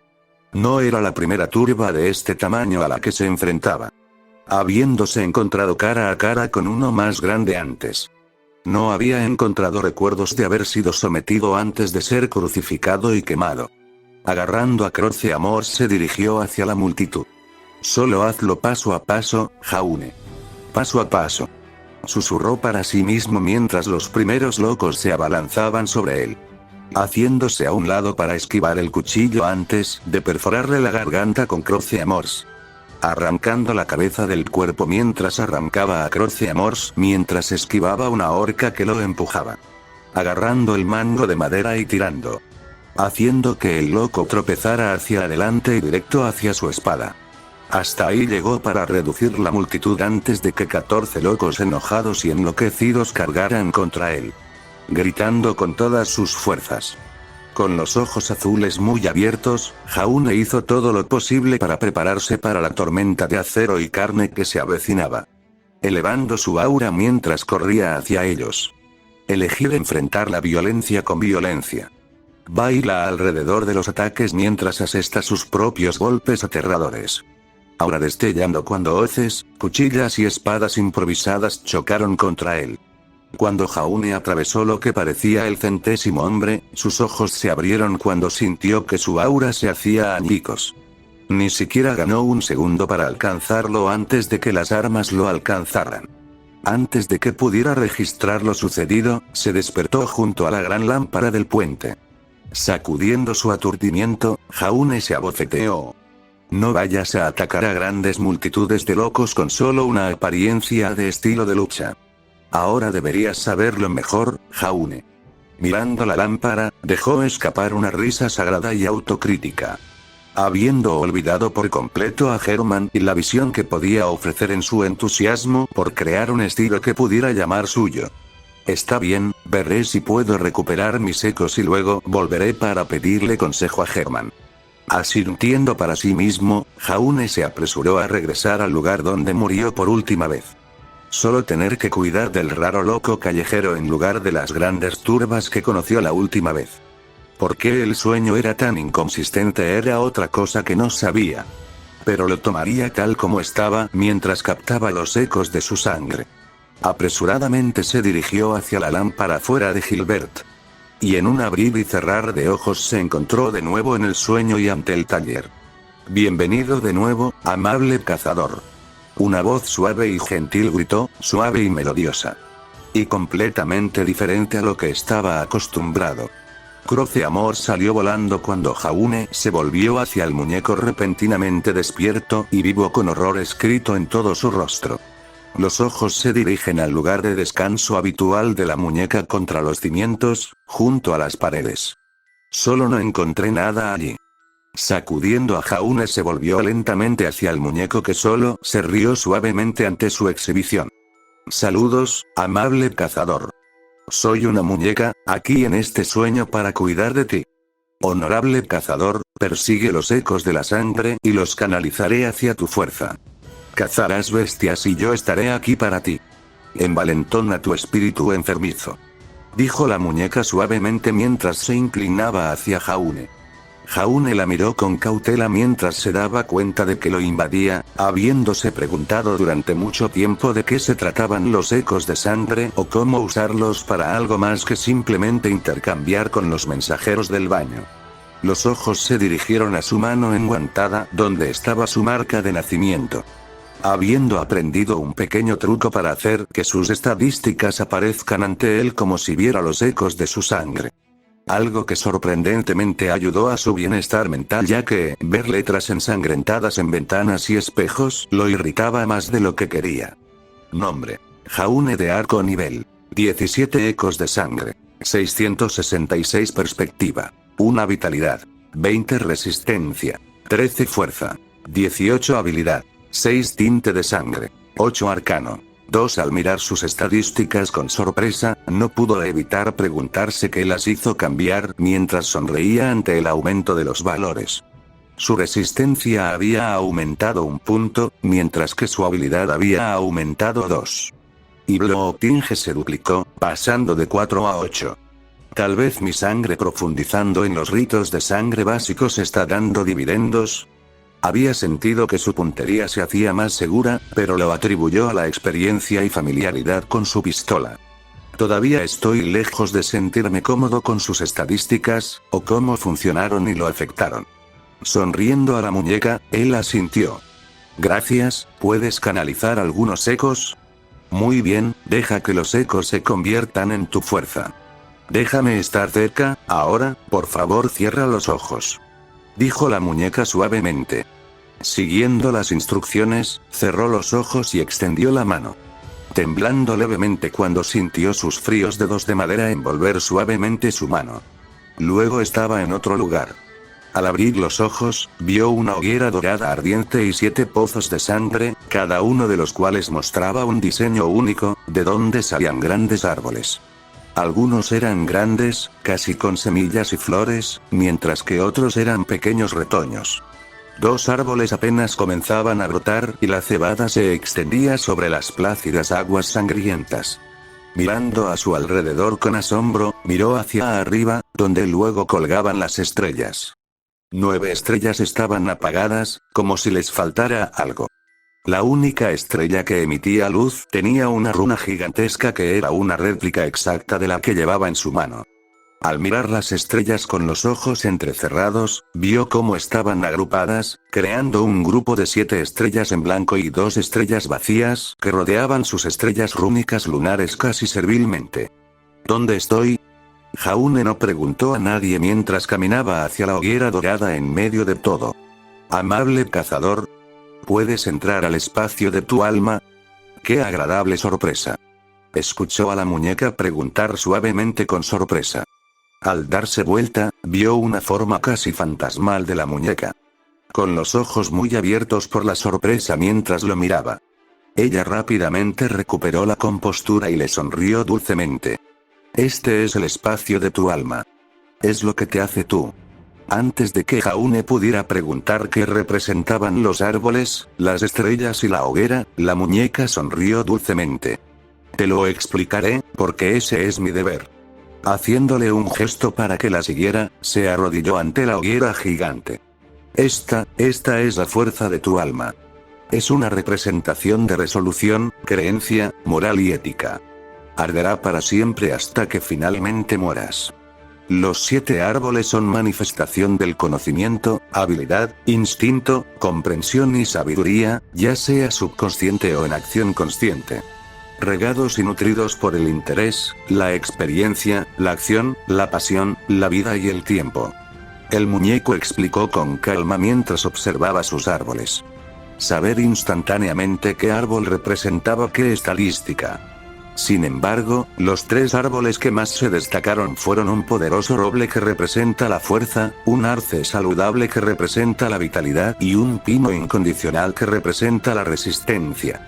No era la primera turba de este tamaño a la que se enfrentaba. Habiéndose encontrado cara a cara con uno más grande antes. No había encontrado recuerdos de haber sido sometido antes de ser crucificado y quemado. Agarrando a Croce Amor se dirigió hacia la multitud. Solo hazlo paso a paso, Jaune. Paso a paso. Susurró para sí mismo mientras los primeros locos se abalanzaban sobre él. Haciéndose a un lado para esquivar el cuchillo antes de perforarle la garganta con Croce Amors. Arrancando la cabeza del cuerpo mientras arrancaba a Croce Amors mientras esquivaba una horca que lo empujaba. Agarrando el mango de madera y tirando. Haciendo que el loco tropezara hacia adelante y directo hacia su espada. Hasta ahí llegó para reducir la multitud antes de que 14 locos enojados y enloquecidos cargaran contra él. Gritando con todas sus fuerzas. Con los ojos azules muy abiertos, Jaune hizo todo lo posible para prepararse para la tormenta de acero y carne que se avecinaba. Elevando su aura mientras corría hacia ellos. Elegir enfrentar la violencia con violencia. Baila alrededor de los ataques mientras asesta sus propios golpes aterradores. Ahora destellando cuando hoces, cuchillas y espadas improvisadas chocaron contra él. Cuando Jaune atravesó lo que parecía el 100º hombre, sus ojos se abrieron cuando sintió que su aura se hacía añicos. Ni siquiera ganó un segundo para alcanzarlo antes de que las armas lo alcanzaran. Antes de que pudiera registrar lo sucedido, se despertó junto a la gran lámpara del puente. Sacudiendo su aturdimiento, Jaune se abofeteó. No vayas a atacar a grandes multitudes de locos con solo una apariencia de estilo de lucha. Ahora deberías saberlo mejor, Jaune. Mirando la lámpara, dejó escapar una risa sagrada y autocrítica. Habiendo olvidado por completo a Herman y la visión que podía ofrecer en su entusiasmo por crear un estilo que pudiera llamar suyo. Está bien, veré si puedo recuperar mis ecos y luego volveré para pedirle consejo a Herman. Asintiendo para sí mismo, Jaune se apresuró a regresar al lugar donde murió por última vez. Solo tener que cuidar del raro loco callejero en lugar de las grandes turbas que conoció la última vez. ¿Por qué el sueño era tan inconsistente? Era otra cosa que no sabía. Pero lo tomaría tal como estaba mientras captaba los ecos de su sangre. Apresuradamente se dirigió hacia la lámpara fuera de Gilbert. Y en un abrir y cerrar de ojos se encontró de nuevo en el sueño y ante el taller. Bienvenido de nuevo, amable cazador. Una voz suave y gentil gritó, suave y melodiosa. Y completamente diferente a lo que estaba acostumbrado. Croce Amor salió volando cuando Jaune se volvió hacia el muñeco repentinamente despierto y vivo con horror escrito en todo su rostro. Los ojos se dirigen al lugar de descanso habitual de la muñeca contra los cimientos, junto a las paredes. Solo no encontré nada allí. Sacudiendo a Jaune se volvió lentamente hacia el muñeco que solo se rió suavemente ante su exhibición. Saludos, amable cazador. Soy una muñeca, aquí en este sueño para cuidar de ti. Honorable cazador, persigue los ecos de la sangre y los canalizaré hacia tu fuerza. Cazarás bestias y yo estaré aquí para ti. Envalentona tu espíritu enfermizo. Dijo la muñeca suavemente mientras se inclinaba hacia Jaune. Jaune la miró con cautela mientras se daba cuenta de que lo invadía, habiéndose preguntado durante mucho tiempo de qué se trataban los ecos de sangre o cómo usarlos para algo más que simplemente intercambiar con los mensajeros del baño. Los ojos se dirigieron a su mano enguantada, donde estaba su marca de nacimiento. Habiendo aprendido un pequeño truco para hacer que sus estadísticas aparezcan ante él como si viera los ecos de su sangre. Algo que sorprendentemente ayudó a su bienestar mental, ya que ver letras ensangrentadas en ventanas y espejos lo irritaba más de lo que quería. Nombre: Jaune de arco nivel 17 ecos de sangre, 666 perspectiva, 1 vitalidad, 20 resistencia, 13 fuerza, 18 habilidad, 6 tinte de sangre, 8 arcano. 2. Al mirar sus estadísticas con sorpresa, no pudo evitar preguntarse qué las hizo cambiar mientras sonreía ante el aumento de los valores. Su resistencia había aumentado 1 punto, mientras que su habilidad había aumentado 2. Y Bloodtinge se duplicó, pasando de 4 a 8. Tal vez mi sangre profundizando en los ritos de sangre básicos está dando dividendos. Había sentido que su puntería se hacía más segura, pero lo atribuyó a la experiencia y familiaridad con su pistola. Todavía estoy lejos de sentirme cómodo con sus estadísticas, o cómo funcionaron y lo afectaron. Sonriendo a la muñeca, él asintió. Gracias, ¿puedes canalizar algunos ecos? Muy bien, deja que los ecos se conviertan en tu fuerza. Déjame estar cerca, ahora, por favor cierra los ojos. Dijo la muñeca suavemente. Siguiendo las instrucciones, cerró los ojos y extendió la mano. Temblando levemente cuando sintió sus fríos dedos de madera envolver suavemente su mano. Luego estaba en otro lugar. Al abrir los ojos, vio una hoguera dorada ardiente y 7 pozos de sangre, cada uno de los cuales mostraba un diseño único, de donde salían grandes árboles. Algunos eran grandes, casi con semillas y flores, mientras que otros eran pequeños retoños. 2 árboles apenas comenzaban a brotar y la cebada se extendía sobre las plácidas aguas sangrientas. Mirando a su alrededor con asombro, miró hacia arriba, donde luego colgaban las estrellas. 9 estrellas estaban apagadas, como si les faltara algo. La única estrella que emitía luz tenía una runa gigantesca que era una réplica exacta de la que llevaba en su mano. Al mirar las estrellas con los ojos entrecerrados, vio cómo estaban agrupadas, creando un grupo de 7 estrellas en blanco y 2 estrellas vacías que rodeaban sus estrellas rúnicas lunares casi servilmente. ¿Dónde estoy? Jaune no preguntó a nadie mientras caminaba hacia la hoguera dorada en medio de todo. Amable cazador, ¿puedes entrar al espacio de tu alma? ¡Qué agradable sorpresa! Escuchó a la muñeca preguntar suavemente con sorpresa. Al darse vuelta, vio una forma casi fantasmal de la muñeca. Con los ojos muy abiertos por la sorpresa mientras lo miraba. Ella rápidamente recuperó la compostura y le sonrió dulcemente. Este es el espacio de tu alma. Es lo que te hace tú. Antes de que Jaune pudiera preguntar qué representaban los árboles, las estrellas y la hoguera, la muñeca sonrió dulcemente. Te lo explicaré, porque ese es mi deber. Haciéndole un gesto para que la siguiera, se arrodilló ante la hoguera gigante. Esta es la fuerza de tu alma. Es una representación de resolución, creencia, moral y ética. Arderá para siempre hasta que finalmente mueras. Los 7 árboles son manifestación del conocimiento, habilidad, instinto, comprensión y sabiduría, ya sea subconsciente o en acción consciente. Regados y nutridos por el interés, la experiencia, la acción, la pasión, la vida y el tiempo. El muñeco explicó con calma mientras observaba sus árboles. Saber instantáneamente qué árbol representaba qué estadística. Sin embargo, los 3 árboles que más se destacaron fueron un poderoso roble que representa la fuerza, un arce saludable que representa la vitalidad y un pino incondicional que representa la resistencia.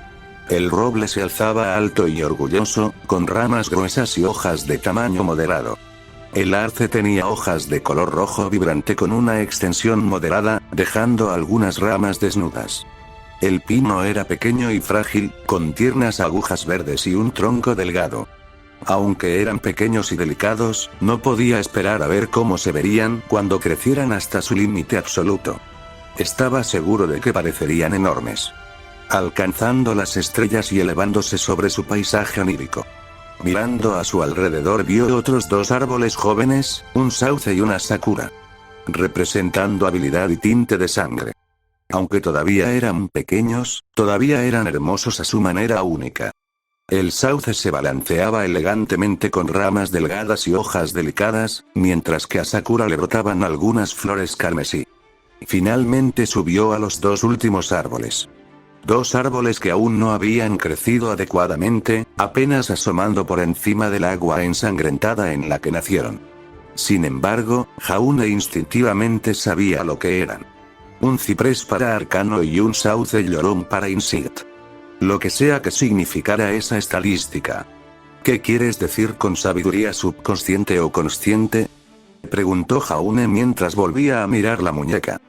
El roble se alzaba alto y orgulloso, con ramas gruesas y hojas de tamaño moderado. El arce tenía hojas de color rojo vibrante con una extensión moderada, dejando algunas ramas desnudas. El pino era pequeño y frágil, con tiernas agujas verdes y un tronco delgado. Aunque eran pequeños y delicados, no podía esperar a ver cómo se verían cuando crecieran hasta su límite absoluto. Estaba seguro de que parecerían enormes. Alcanzando las estrellas y elevándose sobre su paisaje onírico. Mirando a su alrededor vio otros 2 árboles jóvenes, un sauce y una sakura. Representando habilidad y tinte de sangre. Aunque todavía eran pequeños, todavía eran hermosos a su manera única. El sauce se balanceaba elegantemente con ramas delgadas y hojas delicadas, mientras que a Sakura le brotaban algunas flores carmesí. Finalmente subió a los 2 últimos árboles. 2 árboles que aún no habían crecido adecuadamente, apenas asomando por encima del agua ensangrentada en la que nacieron. Sin embargo, Jaune instintivamente sabía lo que eran. Un ciprés para Arcano y un sauce llorón para Insight. Lo que sea que significara esa estadística. ¿Qué quieres decir con sabiduría subconsciente o consciente? Preguntó Jaune mientras volvía a mirar la muñeca.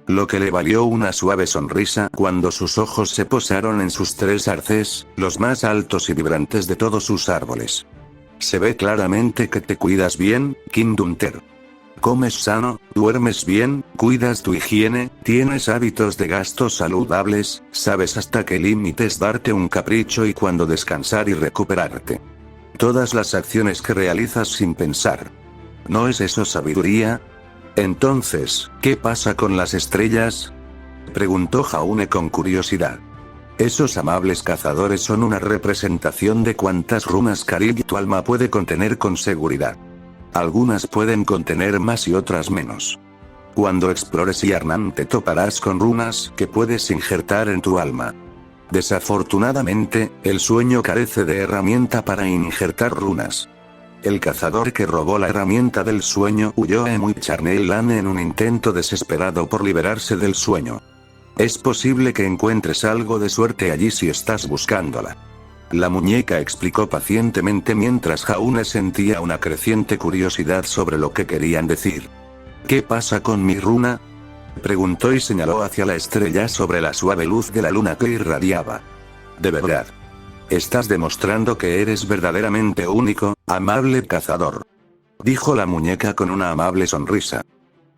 Lo que le valió una suave sonrisa cuando sus ojos se posaron en sus 3 arces, los más altos y vibrantes de todos sus árboles. Se ve claramente que te cuidas bien, Kindunter. Comes sano, duermes bien, cuidas tu higiene, tienes hábitos de gastos saludables, sabes hasta qué límites darte un capricho y cuándo descansar y recuperarte. Todas las acciones que realizas sin pensar. ¿No es eso sabiduría? Entonces, ¿qué pasa con las estrellas? Preguntó Jaune con curiosidad. Esos amables cazadores son una representación de cuántas runas Karil tu alma puede contener con seguridad. Algunas pueden contener más y otras menos. Cuando explores Yarnam te toparás con runas que puedes injertar en tu alma. Desafortunadamente, el sueño carece de herramienta para injertar runas. El cazador que robó la herramienta del sueño huyó a Emuicharneilan en un intento desesperado por liberarse del sueño. Es posible que encuentres algo de suerte allí si estás buscándola. La muñeca explicó pacientemente mientras Jaune sentía una creciente curiosidad sobre lo que querían decir. ¿Qué pasa con mi runa? Preguntó y señaló hacia la estrella sobre la suave luz de la luna que irradiaba. De verdad. Estás demostrando que eres verdaderamente único, amable cazador. Dijo la muñeca con una amable sonrisa.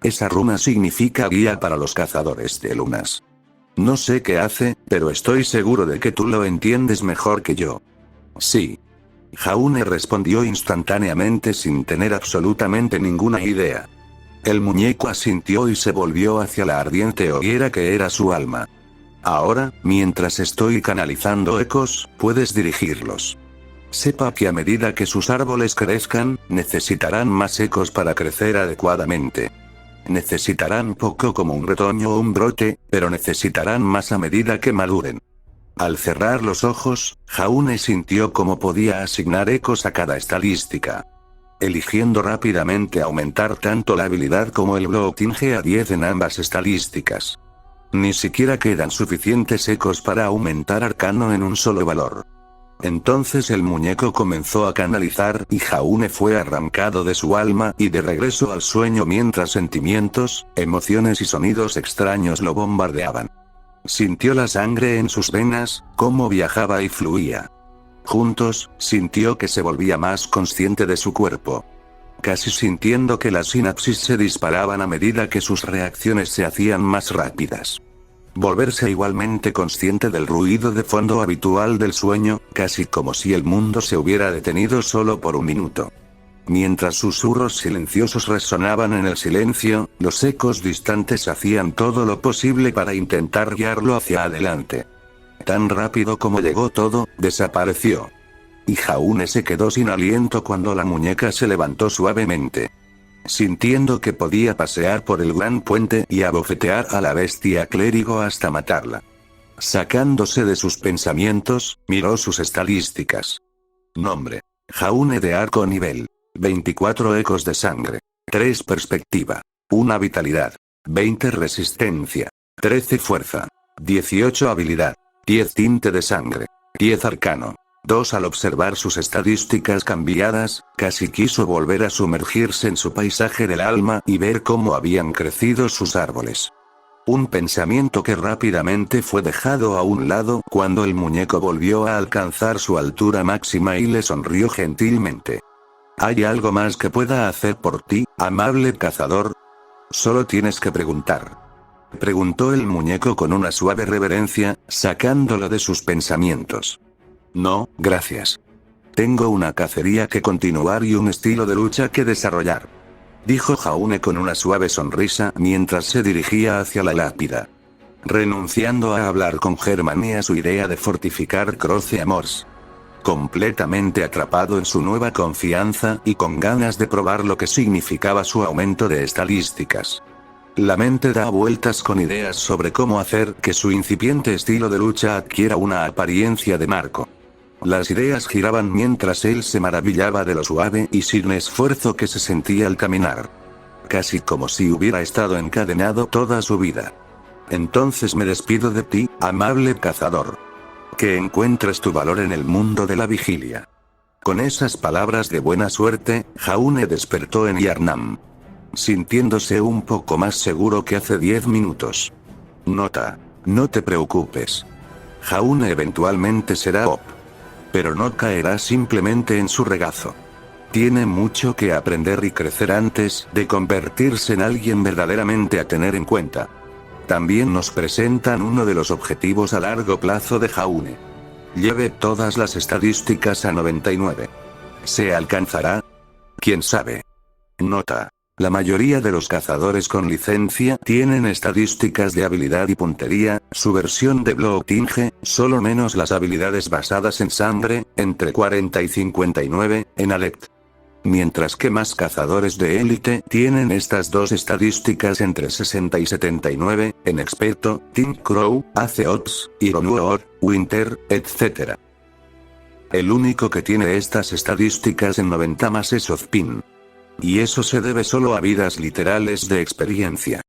Esa runa significa guía para los cazadores de lunas. No sé qué hace, pero estoy seguro de que tú lo entiendes mejor que yo. Sí. Jaune respondió instantáneamente sin tener absolutamente ninguna idea. El muñeco asintió y se volvió hacia la ardiente hoguera que era su alma. Ahora, mientras estoy canalizando ecos, puedes dirigirlos. Sepa que a medida que sus árboles crezcan, necesitarán más ecos para crecer adecuadamente. Necesitarán poco como un retoño o un brote, pero necesitarán más a medida que maduren. Al cerrar los ojos, Jaune sintió cómo podía asignar ecos a cada estadística. Eligiendo rápidamente aumentar tanto la habilidad como el blotinge a 10 en ambas estadísticas. Ni siquiera quedan suficientes ecos para aumentar arcano en un solo valor. Entonces el muñeco comenzó a canalizar y Jaune fue arrancado de su alma y de regreso al sueño mientras sentimientos, emociones y sonidos extraños lo bombardeaban. Sintió la sangre en sus venas, cómo viajaba y fluía. Juntos, sintió que se volvía más consciente de su cuerpo. Casi sintiendo que las sinapsis se disparaban a medida que sus reacciones se hacían más rápidas. Volverse igualmente consciente del ruido de fondo habitual del sueño, casi como si el mundo se hubiera detenido solo por un minuto. Mientras susurros silenciosos resonaban en el silencio, los ecos distantes hacían todo lo posible para intentar guiarlo hacia adelante. Tan rápido como llegó todo, desapareció. Y Jaune se quedó sin aliento cuando la muñeca se levantó suavemente. Sintiendo que podía pasear por el gran puente y abofetear a la bestia clérigo hasta matarla. Sacándose de sus pensamientos, miró sus estadísticas. Nombre. Jaune de arco nivel. 24 ecos de sangre. 3 perspectiva. 1 vitalidad. 20 resistencia. 13 fuerza. 18 habilidad. 10 tinte de sangre. 10 arcano. 2 Al observar sus estadísticas cambiadas, casi quiso volver a sumergirse en su paisaje del alma y ver cómo habían crecido sus árboles. Un pensamiento que rápidamente fue dejado a un lado cuando el muñeco volvió a alcanzar su altura máxima y le sonrió gentilmente. ¿Hay algo más que pueda hacer por ti, amable cazador? Solo tienes que preguntar. Preguntó el muñeco con una suave reverencia, sacándolo de sus pensamientos. No, gracias. Tengo una cacería que continuar y un estilo de lucha que desarrollar. Dijo Jaune con una suave sonrisa mientras se dirigía hacia la lápida. Renunciando a hablar con Germán y a su idea de fortificar Croce Amors. Completamente atrapado en su nueva confianza y con ganas de probar lo que significaba su aumento de estadísticas. La mente da vueltas con ideas sobre cómo hacer que su incipiente estilo de lucha adquiera una apariencia de marco. Las ideas giraban mientras él se maravillaba de lo suave y sin esfuerzo que se sentía al caminar. Casi como si hubiera estado encadenado toda su vida. Entonces me despido de ti, amable cazador. Que encuentres tu valor en el mundo de la vigilia. Con esas palabras de buena suerte, Jaune despertó en Yarnam. Sintiéndose un poco más seguro que hace 10 minutos. Nota. No te preocupes. Jaune eventualmente será OP. Pero no caerá simplemente en su regazo. Tiene mucho que aprender y crecer antes de convertirse en alguien verdaderamente a tener en cuenta. También nos presentan uno de los objetivos a largo plazo de Jaune. Lleve todas las estadísticas a 99. ¿Se alcanzará? ¿Quién sabe? Nota. La mayoría de los cazadores con licencia tienen estadísticas de habilidad y puntería, su versión de Bloodtinge, solo menos las habilidades basadas en sangre, entre 40 y 59, en Alect. Mientras que más cazadores de élite tienen estas dos estadísticas entre 60 y 79, en experto, Team Crow, Aceops, Iron War, Winter, etc. El único que tiene estas estadísticas en 90 más es Ozpin. Y eso se debe solo a vidas literales de experiencia.